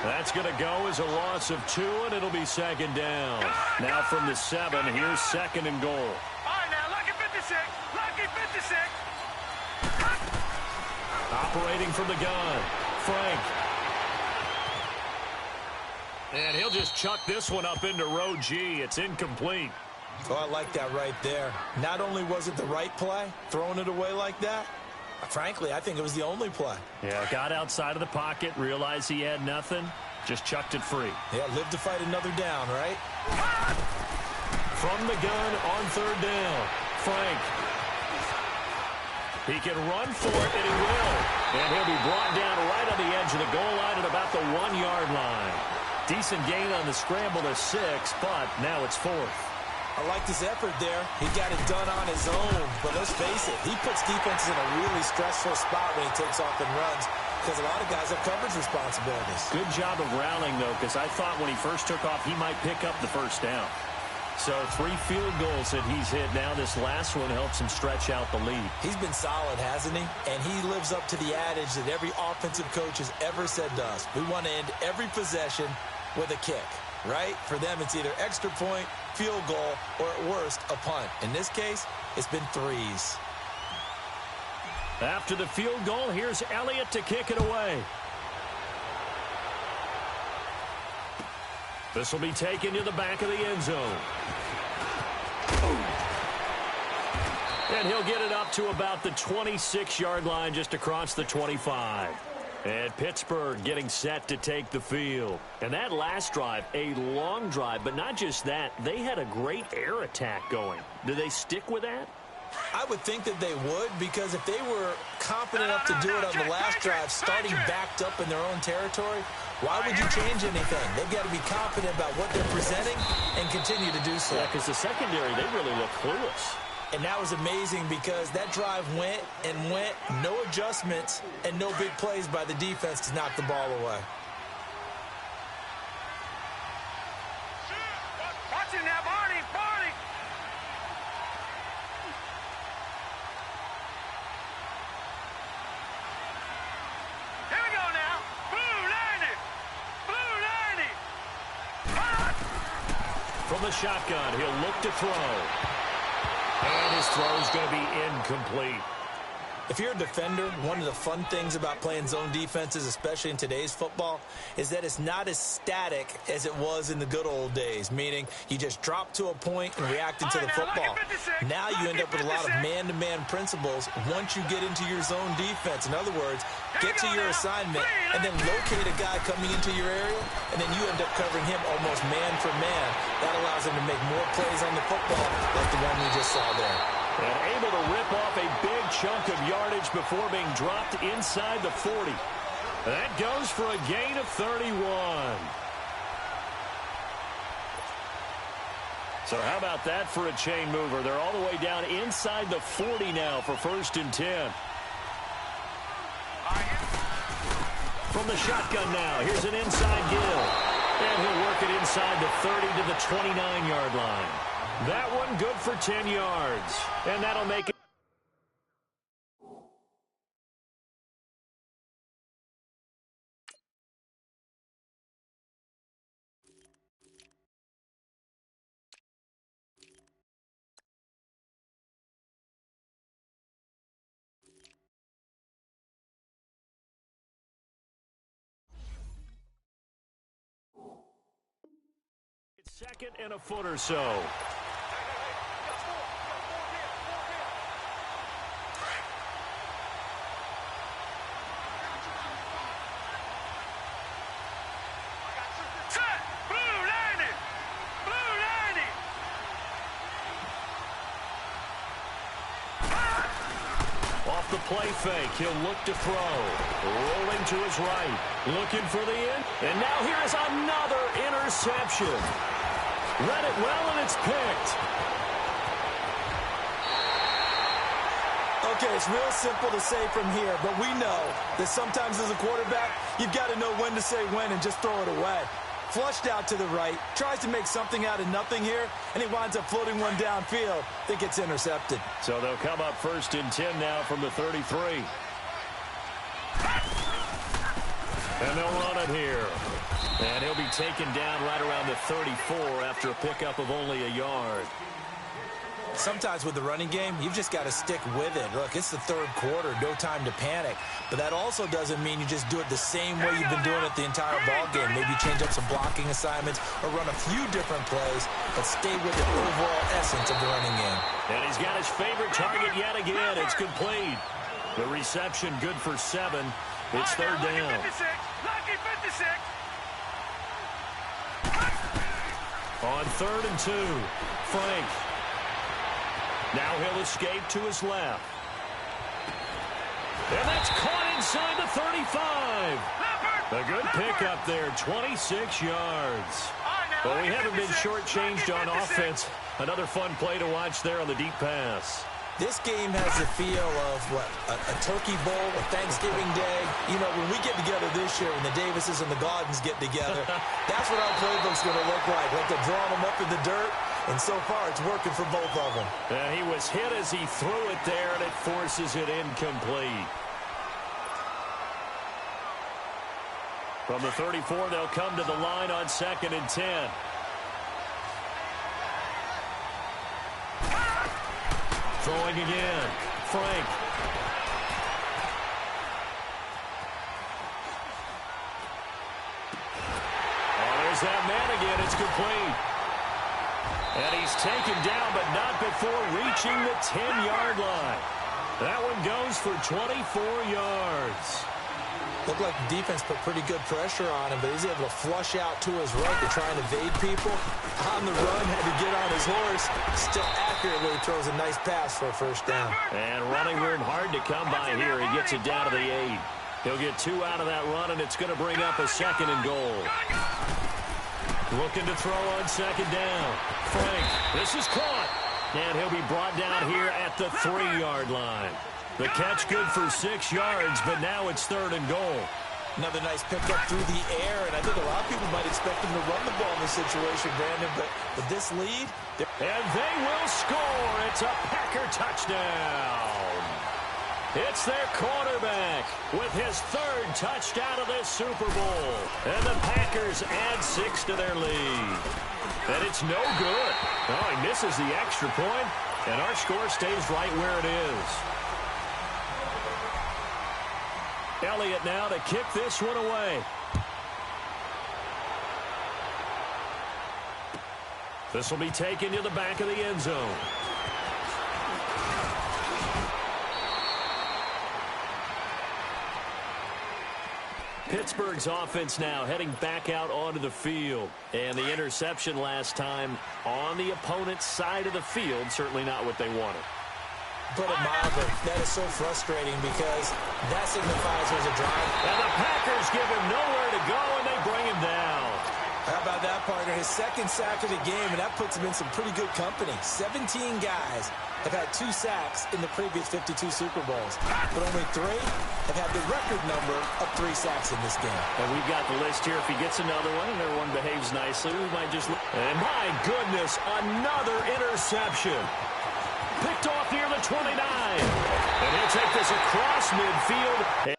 That's going to go as a loss of 2, and it'll be 2nd down. Now from the 7, here's 2nd and goal. All right, now, lucky 56. Lucky 56. Operating from the gun, Frank. And he'll just chuck this one up into row G. It's incomplete. Oh, I like that right there. Not only was it the right play, throwing it away like that, frankly, I think it was the only play. Yeah, got outside of the pocket, realized he had nothing, just chucked it free. Yeah, live to fight another down, right? From the gun on 3rd down, Frank. He can run for it, and he will. And he'll be brought down right on the edge of the goal line at about the 1-yard line. Decent gain on the scramble to 6, but now it's 4th. I like his effort there. He got it done on his own. But let's face it, he puts defenses in a really stressful spot when he takes off and runs because a lot of guys have coverage responsibilities. Good job of rallying, though, because I thought when he first took off, he might pick up the first down. So 3 field goals that he's hit now. This last one helps him stretch out the lead. He's been solid, hasn't he? And he lives up to the adage that every offensive coach has ever said to us. We want to end every possession with a kick, right? For them, it's either extra point, field goal, or at worst, a punt. In this case, it's been 3s. After the field goal, here's Elliott to kick it away. This will be taken to the back of the end zone. And he'll get it up to about the 26-yard line just across the 25. And Pittsburgh getting set to take the field. And that last drive, a long drive, but not just that. They had a great air attack going. Do they stick with that? I would think that they would, because if they were confident enough to do it on the last drive, starting backed up in their own territory, why would you change anything? They've got to be confident about what they're presenting and continue to do so. Yeah, because the secondary, they really look clueless. And that was amazing because that drive went and went, no adjustments, and no big plays by the defense to knock the ball away. Watch it now, Barney, Barney. Here we go now. Blue 90. Blue 90. From the shotgun, he'll look to throw. And his throw is going to be incomplete. If you're a defender, one of the fun things about playing zone defenses, especially in today's football, is that it's not as static as it was in the good old days, meaning you just drop to a point and react into the football. Now you end up with a lot of man-to-man principles once you get into your zone defense. In other words, get to your assignment and then locate a guy coming into your area, and then you end up covering him almost man for man. That allows him to make more plays on the football like the one we just saw there. And able to rip off a big chunk of yardage before being dropped inside the 40. That goes for a gain of 31. So how about that for a chain mover? They're all the way down inside the 40 now for 1st and 10. From the shotgun now, here's an inside Gill. And he'll work it inside the 30 to the 29-yard line. That one good for 10 yards. And that'll make it. It's 2nd and a foot or so. Off the play fake, he'll look to throw. Rolling to his right, looking for the end. And now here is another interception. Read it well, and it's picked. Okay, it's real simple to say from here, but we know that sometimes as a quarterback, you've got to know when to say when and just throw it away. Flushed out to the right, tries to make something out of nothing here, and he winds up floating one downfield that gets intercepted. So they'll come up 1st and 10 now from the 33. And they'll run it here. And he'll be taken down right around the 34 after a pickup of only a yard. Sometimes with the running game, you've just got to stick with it. Look, it's the 3rd quarter, no time to panic. But that also doesn't mean you just do it the same way you've been doing it the entire ball game. Maybe change up some blocking assignments or run a few different plays, but stay with the overall essence of the running game. And he's got his favorite target yet again. It's complete. The reception good for 7. It's 3rd down. Lucky 56. On 3rd and 2, Frank. Now he'll escape to his left. And that's caught inside the 35. A good pickup there, 26 yards. Well, we haven't been shortchanged on offense. Another fun play to watch there on the deep pass. This game has the feel of, what, a turkey bowl, a Thanksgiving day. You know, when we get together this year and the Davises and the Gaudens get together, that's what our playbook's going to look like. Like they're drawing them up in the dirt, and so far it's working for both of them. He was hit as he threw it there, and it forces it incomplete. From the 34, they'll come to the line on 2nd and 10. Throwing again. Frank. Oh, there's that man again. It's complete. And he's taken down, but not before reaching the 10-yard line. That one goes for 24 yards. Looked like the defense put pretty good pressure on him, but he's able to flush out to his right to try and evade people. On the run, had to get on his horse. Still accurately throws a nice pass for a 1st down. And running room hard to come by here. He gets it down to the 8. He'll get 2 out of that run, and it's going to bring up a 2nd and goal. Looking to throw on 2nd down. Frank, this is caught. And he'll be brought down here at the 3-yard line. The catch good for 6 yards, but now it's 3rd and goal. Another nice pickup through the air, and I think a lot of people might expect him to run the ball in this situation, Brandon, but with this lead... And they will score. It's a Packer touchdown. It's their quarterback with his 3rd touchdown of this Super Bowl. And the Packers add 6 to their lead. And it's no good. Oh, he misses the extra point, and our score stays right where it is. Elliott now to kick this one away. This will be taken to the back of the end zone. Pittsburgh's offense now heading back out onto the field. And the interception last time on the opponent's side of the field, certainly not what they wanted. Put it mildly, that is so frustrating because that signifies there's a drive. And the Packers give him nowhere to go, and they bring him down. How about that, partner? His second sack of the game, and that puts him in some pretty good company. 17 guys have had 2 sacks in the previous 52 Super Bowls, but only 3 have had the record number of 3 sacks in this game. And we've got the list here. If he gets another one and everyone behaves nicely, we might just... And my goodness, another interception. Picked off near the 29. And he'll take this across midfield. And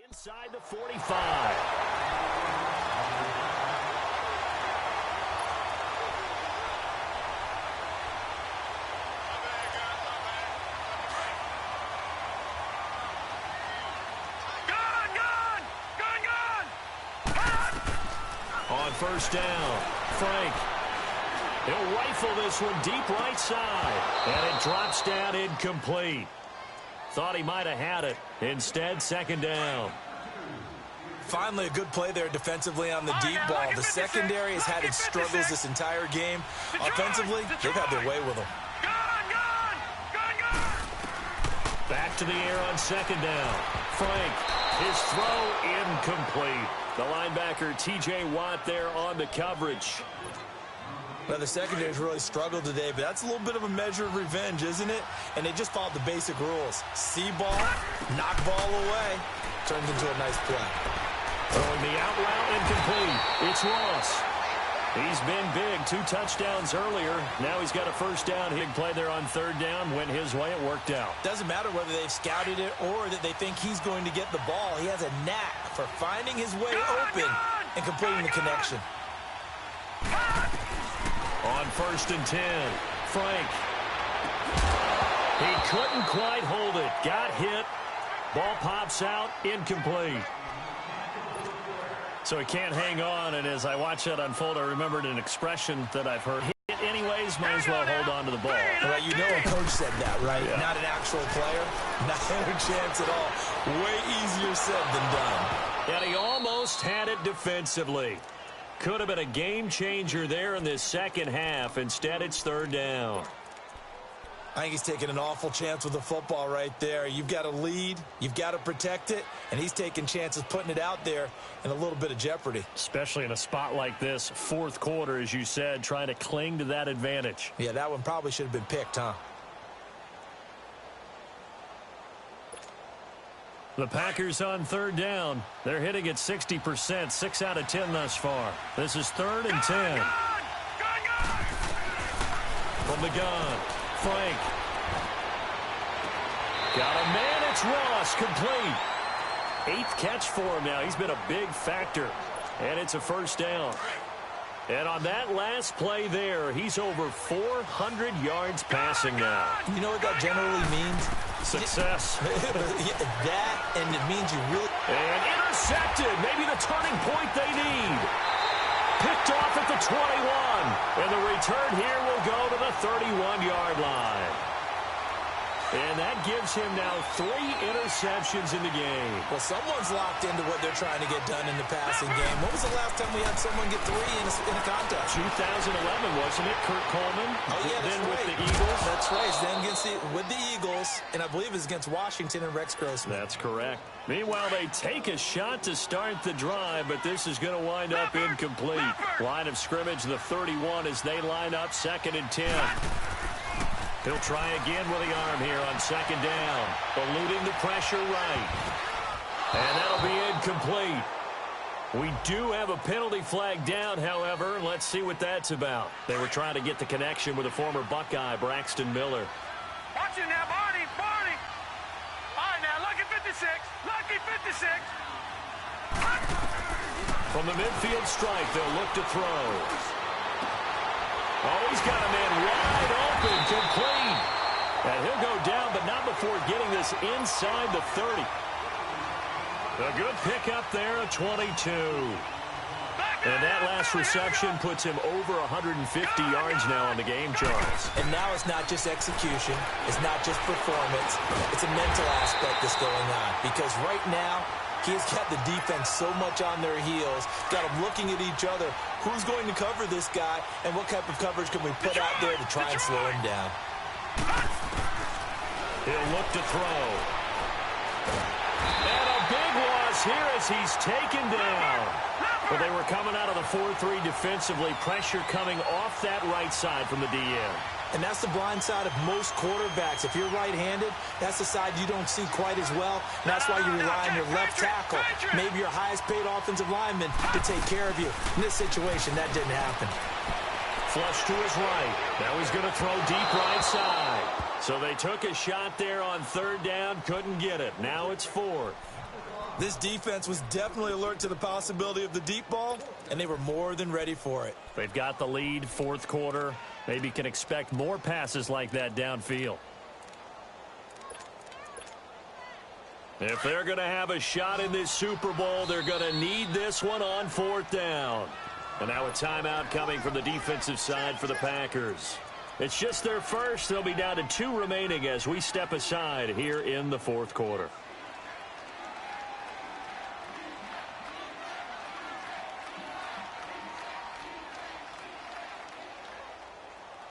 inside the 45. On first down, Frank. He'll rifle this one deep right side. And it drops down incomplete. Thought he might have had it. Instead, second down. Finally, a good play there defensively on the deep ball. The secondary has had its struggles this entire game. Offensively, they've had their way with them. Back to the air on second down. Frank, his throw incomplete. The linebacker, T.J. Watt, there on the coverage. Well, the secondary's really struggled today, but that's a little bit of a measure of revenge, isn't it? And they just followed the basic rules. See ball, knock ball away. Turns into a nice play. Throwing the out route incomplete. It's Ross. He's been big. 2 touchdowns earlier. Now he's got a first down. Big play there on third down. Went his way. It worked out. Doesn't matter whether they've scouted it or that they think he's going to get the ball. He has a knack for finding his way open and completing the connection. On first and 10, Frank. He couldn't quite hold it. Got hit. Ball pops out. Incomplete. So he can't hang on, and as I watch that unfold, I remembered an expression that I've heard. Hit anyways, might as well hold on to the ball. Right, you know a coach said that, right? Yeah. Not an actual player. Not a chance at all. Way easier said than done. And he almost had it defensively. Could have been a game changer there in this second half. Instead, it's third down. I think he's taking an awful chance with the football right there. You've got to lead, you've got to protect it, and he's taking chances putting it out there in a little bit of jeopardy. Especially in a spot like this, fourth quarter, as you said, trying to cling to that advantage. Yeah, that one probably should have been picked, huh? The Packers on third down. They're hitting at 60%, 6 out of 10 thus far. This is 3rd and 10. From the gun, Frank. Got a man, it's Ross, complete. 8th catch for him now. He's been a big factor. And it's a first down. And on that last play there, he's over 400 yards passing now. You know what that generally means? Success. That, and it means you really... And intercepted. Maybe the turning point they need. Picked off at the 21. And the return here will go to the 31-yard line. And that gives him now 3 interceptions in the game. Well, someone's locked into what they're trying to get done in the passing game. When was the last time we had someone get 3 in a contest? 2011, wasn't it? Kurt Coleman. Oh, yeah, that's then right. With the Eagles. That's right. Then with the Eagles, and I believe it's against Washington and Rex Grossman. That's correct. Meanwhile, they take a shot to start the drive, but this is going to wind up incomplete. Line of scrimmage, the 31, as they line up 2nd and 10. He'll try again with the arm here on 2nd down. Eluding the pressure right. And that'll be incomplete. We do have a penalty flag down, however. Let's see what that's about. They were trying to get the connection with a former Buckeye, Braxton Miller. Watch it now, Barney. All right, now, lucky 56. Lucky 56. From the midfield strike, they'll look to throw. Oh, he's got a man wide open, complete. And he'll go down, but not before getting this inside the 30. A good pickup there, a 22. And that last reception puts him over 150 yards now on the game, Charles. And now it's not just execution. It's not just performance. It's a mental aspect that's going on. Because right now, he has got the defense so much on their heels, got them looking at each other. Who's going to cover this guy, and what type of coverage can we put out there to try and slow him down? He'll look to throw. And a big loss here as he's taken down. Well, they were coming out of the 4-3 defensively. Pressure coming off that right side from the DN. And that's the blind side of most quarterbacks. If you're right-handed, that's the side you don't see quite as well. And that's why you rely on your left tackle, maybe your highest-paid offensive lineman, to take care of you. In this situation, that didn't happen. Flush to his right. Now he's going to throw deep right side. So they took a shot there on third down, couldn't get it. Now it's fourth. This defense was definitely alert to the possibility of the deep ball, and they were more than ready for it. They've got the lead, fourth quarter. Maybe can expect more passes like that downfield. If they're going to have a shot in this Super Bowl, they're going to need this one on fourth down. And now a timeout coming from the defensive side for the Packers. It's just their first. They'll be down to 2 remaining as we step aside here in the fourth quarter.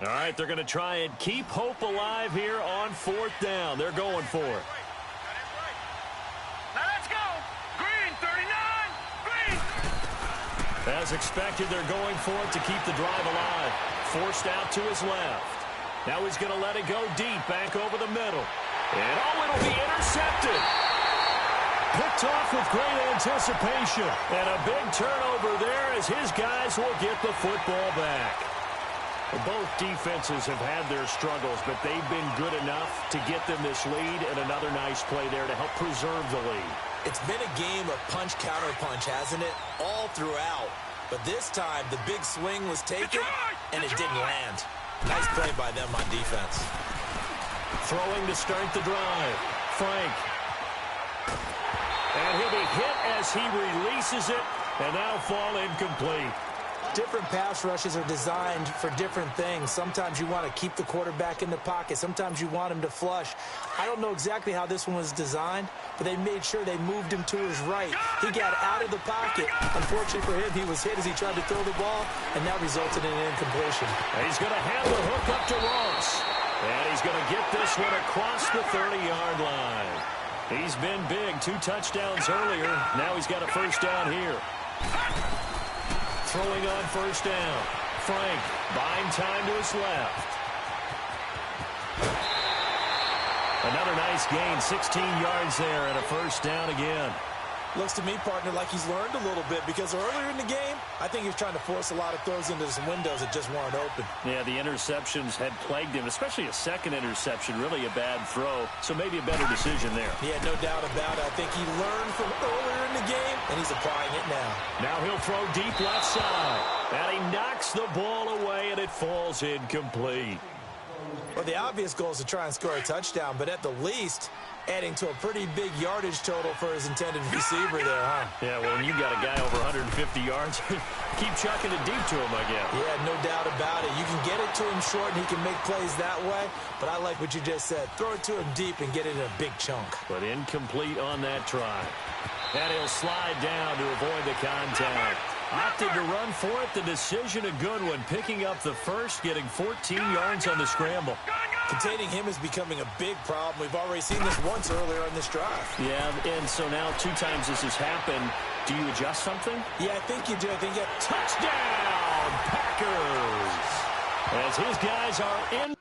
All right, they're going to try and keep hope alive here on fourth down. They're going for it. Now let's go. Green, 39. Green. As expected, they're going for it to keep the drive alive. Forced out to his left. Now he's going to let it go deep, back over the middle. And, oh, it'll be intercepted. Picked off with great anticipation. And a big turnover there as his guys will get the football back. Both defenses have had their struggles, but they've been good enough to get them this lead, and another nice play there to help preserve the lead. It's been a game of punch-counter-punch, hasn't it? All throughout. But this time, the big swing was taken, and it didn't land. Nice play by them on defense. Throwing to start the drive. Frank. And he'll be hit as he releases it, and that'll fall incomplete. Different pass rushes are designed for different things. Sometimes you want to keep the quarterback in the pocket. Sometimes you want him to flush. I don't know exactly how this one was designed, but they made sure they moved him to his right. He got out of the pocket. Unfortunately for him, he was hit as he tried to throw the ball, and that resulted in an incompletion. He's going to have the hook up to Ross. And he's going to get this one across the 30-yard line. He's been big, 2 touchdowns earlier. Now he's got a first down here. Throwing on first down. Frank buying time to his left. Another nice gain, 16 yards there and a first down again. Looks to me, partner, like he's learned a little bit because earlier in the game, I think he was trying to force a lot of throws into some windows that just weren't open. Yeah, the interceptions had plagued him, especially a second interception, really a bad throw. So maybe a better decision there. Yeah, no doubt about it. I think he learned from earlier in the game, and he's applying it now. Now he'll throw deep left side. And he knocks the ball away, and it falls incomplete. Well, the obvious goal is to try and score a touchdown, but at the least, adding to a pretty big yardage total for his intended receiver there, huh? Yeah, well, when you got a guy over 150 yards, keep chucking it deep to him, I guess. Yeah, no doubt about it. You can get it to him short, and he can make plays that way, but I like what you just said. Throw it to him deep and get it in a big chunk. But incomplete on that try. And he'll slide down to avoid the contact. Opted to run for it. The decision a good one. Picking up the first, getting 14 yards on the scramble. Containing him is becoming a big problem. We've already seen this once earlier on this drive. Yeah, and so now 2 times this has happened. Do you adjust something? Yeah, I think you do. I think you have touchdown, Packers. As his guys are in.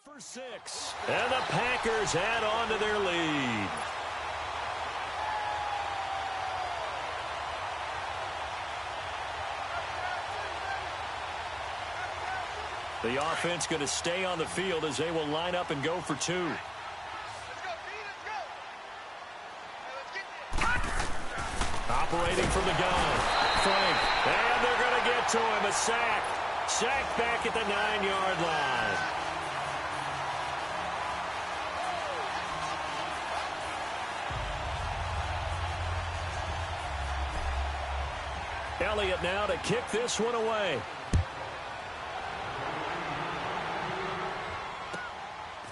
For 6, and the Packers add on to their lead. The offense going to stay on the field as they will line up and go for 2. Operating from the gun, Frank, and they're going to get to him. A sack. Sack back at the 9-yard line. Elliott now to kick this one away.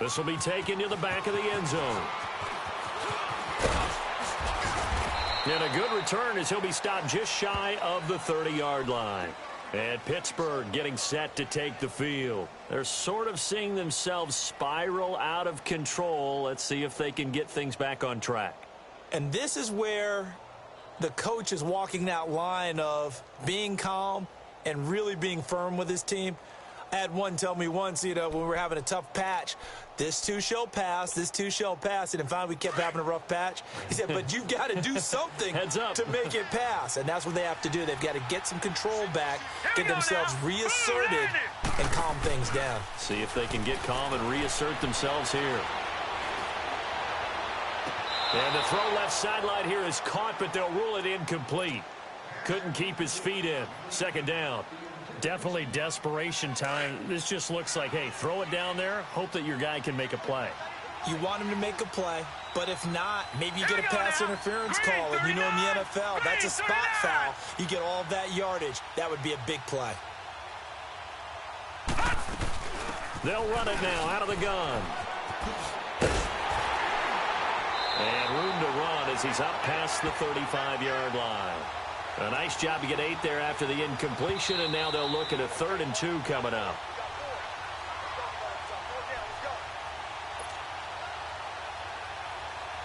This will be taken to the back of the end zone. And a good return as he'll be stopped just shy of the 30-yard line. And Pittsburgh getting set to take the field. They're sort of seeing themselves spiral out of control. Let's see if they can get things back on track. And this is where the coach is walking that line of being calm and really being firm with his team. I had one tell me once, when we were having a tough patch, this too shall pass, this too shall pass. And finally we kept having a rough patch. He said, but you've got to do something to make it pass. And that's what they have to do. They've got to get some control back, get themselves reasserted, and calm things down. See if they can get calm and reassert themselves here. And the throw left sideline here is caught, but they'll rule it incomplete. Couldn't keep his feet in. Second down. Definitely desperation time. This just looks like, hey, throw it down there, hope that your guy can make a play. You want him to make a play, but if not, maybe you get a pass interference call. And in the NFL, that's a spot foul. You get all of that yardage. That would be a big play. They'll run it now out of the gun. And room to run as he's up past the 35-yard line. A nice job to get 8 there after the incompletion, and now they'll look at a 3rd and 2 coming up.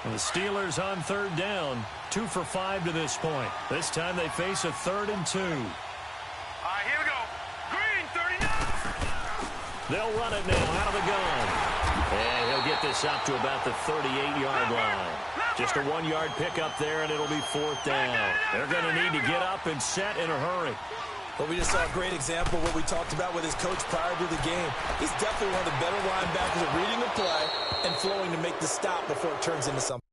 And the Steelers on 3rd down, 2 for 5 to this point. This time they face a 3rd and 2. All right, here we go. Green, 39. They'll run it now out of the gun. And he'll get this up to about the 38-yard line. Just a 1-yard pickup there, and it'll be 4th down. They're going to need to get up and set in a hurry. Well, we just saw a great example of what we talked about with his coach prior to the game. He's definitely one of the better linebackers at reading the play and flowing to make the stop before it turns into something.